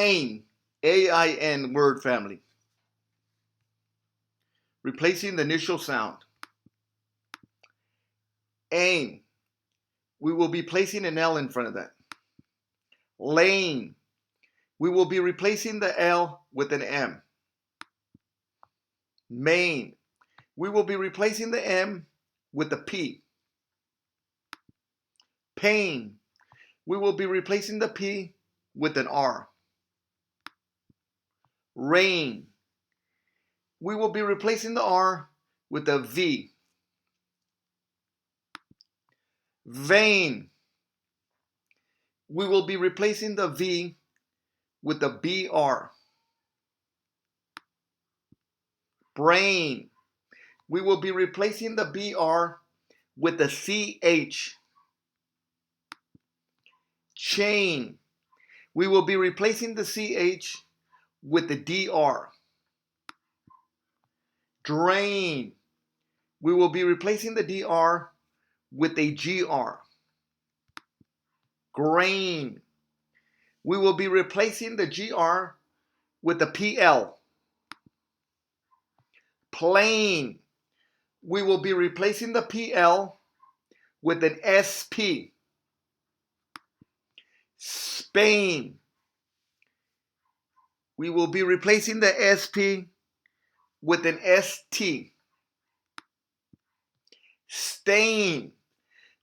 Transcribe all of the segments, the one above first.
Ain, A-I-N word family. Replacing the initial sound. Ain, we will be placing an L in front of that. Lane, we will be replacing the L with an M. Main, we will be replacing the M with the P. Pain, we will be replacing the P with an R. Rain, we will be replacing the R with a V. Vain, we will be replacing the V with the BR. Brain, we will be replacing the BR with the CH. Chain, we will be replacing the CH with the DR. Drain, we will be replacing the DR with a GR. Grain, we will be replacing the GR with the PL. Plane, we will be replacing the PL with an SP. Spain, we will be replacing the SP with an ST. Stain,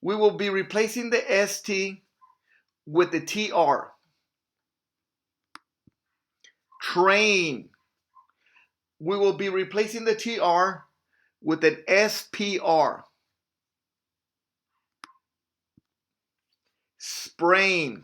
we will be replacing the ST with the TR. Train, we will be replacing the TR with an SPR. Sprain,